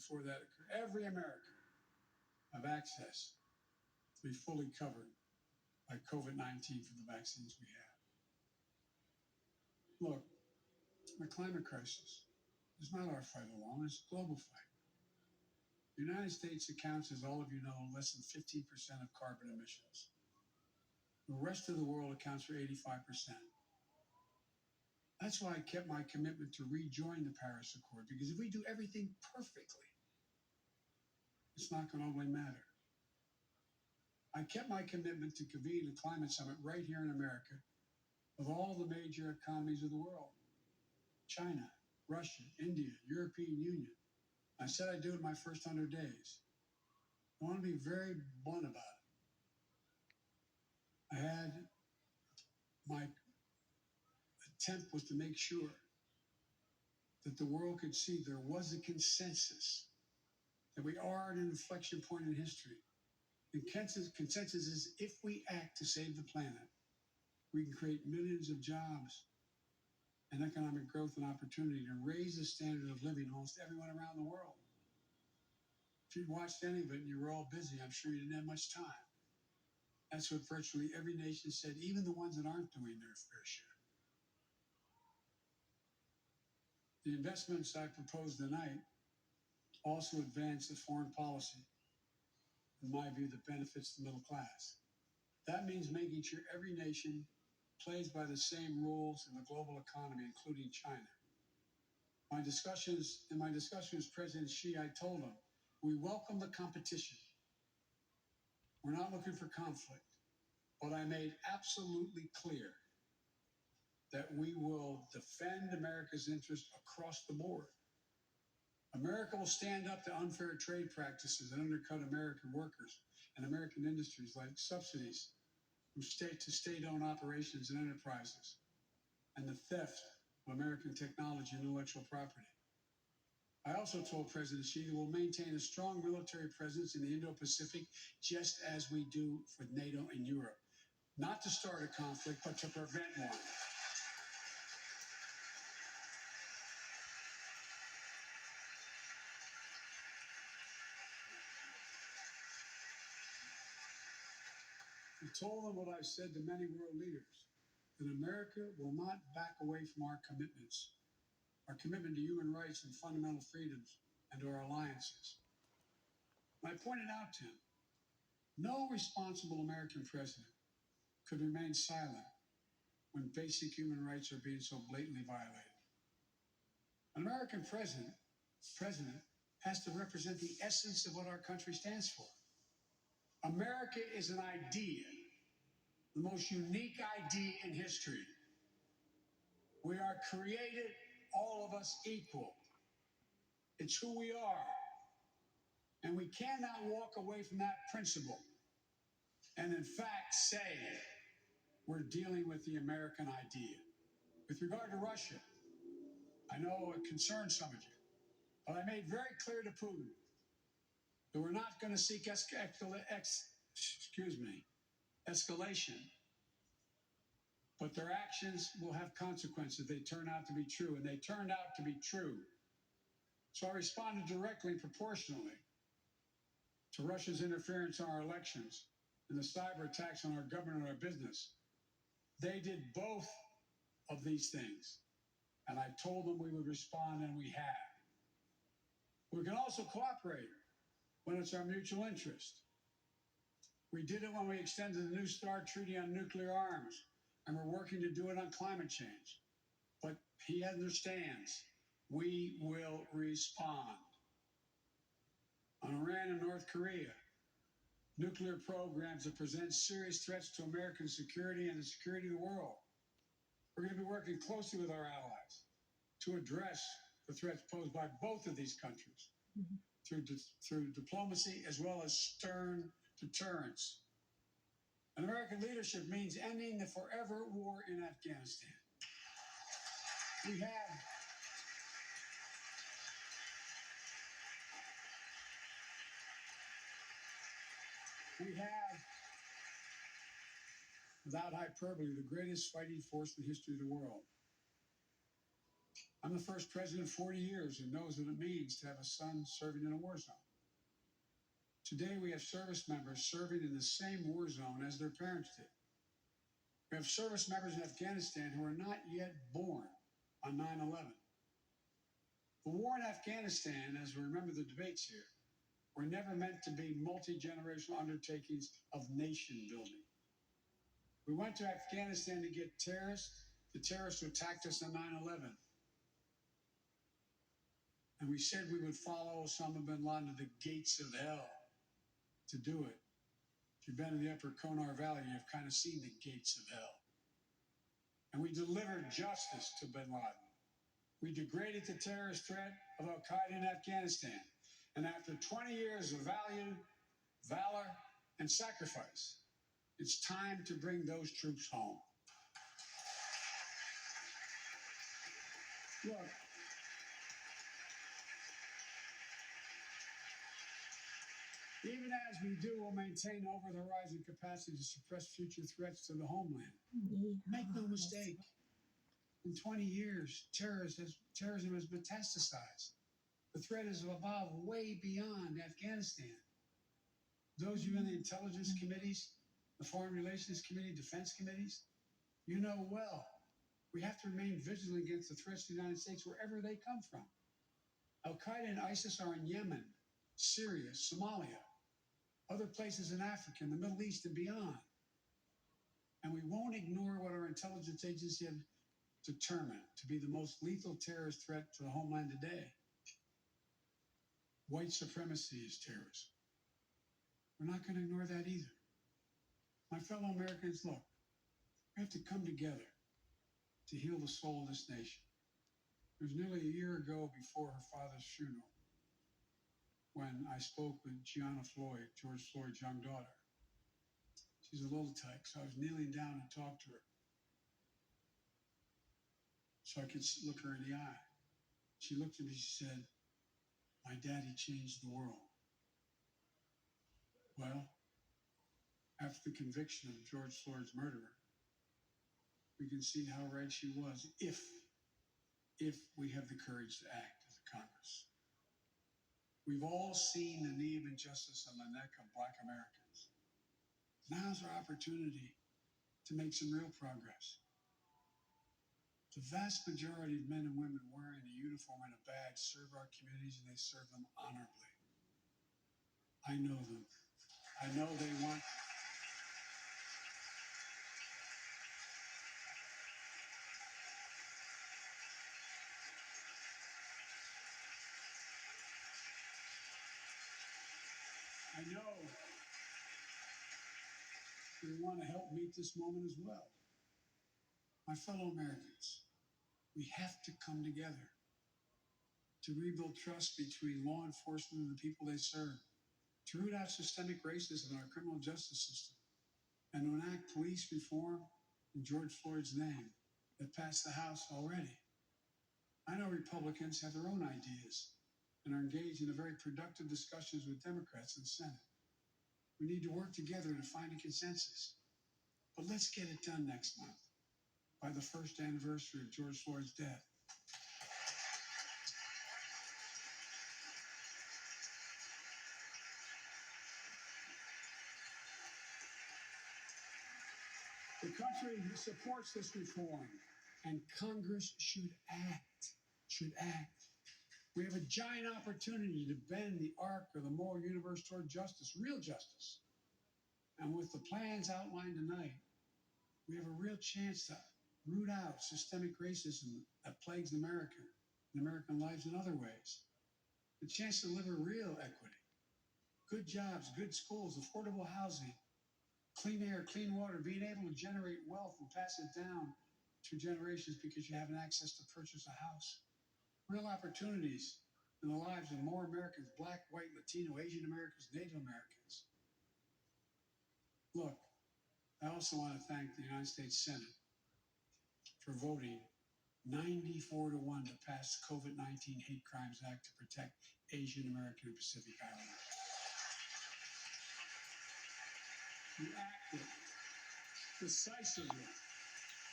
before that occur. Every American have access to be fully covered by COVID-19 from the vaccines we have. Look, the climate crisis is not our fight alone, it's a global fight. The United States accounts, as all of you know, less than 15% of carbon emissions. The rest of the world accounts for 85%. That's why I kept my commitment to rejoin the Paris Accord, because if we do everything perfectly, it's not going to only matter. I kept my commitment to convene a climate summit right here in America with all the major economies of the world. China, Russia, India, European Union. I said I'd do it in my first 100 days. I want to be very blunt about it. I had my attempt was to make sure that the world could see there was a consensus, that we are at an inflection point in history. The consensus is if we act to save the planet, we can create millions of jobs and economic growth and opportunity to raise the standard of living almost everyone around the world. If you'd watched any of it and you were all busy, I'm sure you didn't have much time. That's what virtually every nation said, even the ones that aren't doing their fair share. The investments I propose tonight also advance the foreign policy, in my view, that benefits the middle class. That means making sure every nation plays by the same rules in the global economy, including China. In my discussions with President Xi, I told him, we welcome the competition. We're not looking for conflict. But I made absolutely clear that we will defend America's interests across the board. America will stand up to unfair trade practices that undercut American workers and American industries, like subsidies from state to state-owned operations and enterprises, and the theft of American technology and intellectual property. I also told President Xi that we'll maintain a strong military presence in the Indo-Pacific, just as we do for NATO and Europe. Not to start a conflict, but to prevent one. We told them what I've said to many world leaders, that America will not back away from our commitments, our commitment to human rights and fundamental freedoms, and to our alliances. And I pointed out to him, no responsible American president could remain silent when basic human rights are being so blatantly violated. An American president has to represent the essence of what our country stands for. America is an idea, the most unique idea in history. We are created, all of us, equal. It's who we are. And we cannot walk away from that principle and, in fact, say we're dealing with the American idea. With regard to Russia, I know it concerns some of you, but I made very clear to Putin that we're not going to seek escalation, but their actions will have consequences. They turn out to be true, and they turned out to be true. So I responded directly and proportionally to Russia's interference in our elections and the cyber attacks on our government and our business. They did both of these things, and I told them we would respond, and we have. We can also cooperate when it's our mutual interest. We did it when we extended the New START Treaty on nuclear arms, and we're working to do it on climate change. But he understands we will respond. On Iran and North Korea, nuclear programs that present serious threats to American security and the security of the world. We're going to be working closely with our allies to address the threats posed by both of these countries through diplomacy as well as stern deterrence. And American leadership means ending the forever war in Afghanistan. We have without hyperbole, the greatest fighting force in the history of the world. I'm the first president in 40 years who knows what it means to have a son serving in a war zone. Today, we have service members serving in the same war zone as their parents did. We have service members in Afghanistan who are not yet born on 9/11. The war in Afghanistan, as we remember the debates here, were never meant to be multi-generational undertakings of nation building. We went to Afghanistan to get the terrorists who attacked us on 9/11. And we said we would follow Osama bin Laden to the gates of hell to do it. If you've been in the upper Konar Valley, you've kind of seen the gates of hell. And we delivered justice to bin Laden. We degraded the terrorist threat of al-Qaeda in Afghanistan. And after 20 years of valor, and sacrifice, it's time to bring those troops home. Look, even as we do, we'll maintain over the horizon capacity to suppress future threats to the homeland. Make no mistake, in 20 years, terrorism has metastasized. The threat has evolved way beyond Afghanistan. Those of you in the intelligence committees, the foreign relations committee, defense committees, you know well, we have to remain vigilant against the threats to the United States wherever they come from. Al-Qaeda and ISIS are in Yemen, Syria, Somalia, other places in Africa, in the Middle East, and beyond. And we won't ignore what our intelligence agencies have determined to be the most lethal terrorist threat to the homeland today. White supremacy is terrorism. We're not going to ignore that either. My fellow Americans, look, we have to come together to heal the soul of this nation. It was nearly a year ago before her father's funeral when I spoke with Gianna Floyd, George Floyd's young daughter. She's a little tyke, so I was kneeling down to talk to her so I could look her in the eye. She looked at me, she said, "My daddy changed the world." Well, after the conviction of George Floyd's murderer, we can see how right she was if we have the courage to act as a Congress. We've all seen the knee of injustice on the neck of Black Americans. Now's our opportunity to make some real progress. The vast majority of men and women wearing a uniform and a badge serve our communities, and they serve them honorably. I know them. I know they want. I know they want to help meet this moment as well. My fellow Americans, we have to come together to rebuild trust between law enforcement and the people they serve, to root out systemic racism in our criminal justice system, and to enact police reform in George Floyd's name that passed the House already. I know Republicans have their own ideas and are engaged in very productive discussions with Democrats in the Senate. We need to work together to find a consensus. But let's get it done next month, by the first anniversary of George Floyd's death. The country supports this reform, and Congress should act. We have a giant opportunity to bend the arc of the moral universe toward justice, real justice. And with the plans outlined tonight, we have a real chance to root out systemic racism that plagues America and American lives in other ways. The chance to deliver real equity, good jobs, good schools, affordable housing, clean air, clean water, being able to generate wealth and pass it down through generations because you have access to purchase a house. Real opportunities in the lives of more Americans, Black, white, Latino, Asian Americans, Native Americans. Look, I also want to thank the United States Senate for voting 94-1 to pass the COVID-19 Hate Crimes Act to protect Asian American and Pacific Islanders. You acted decisively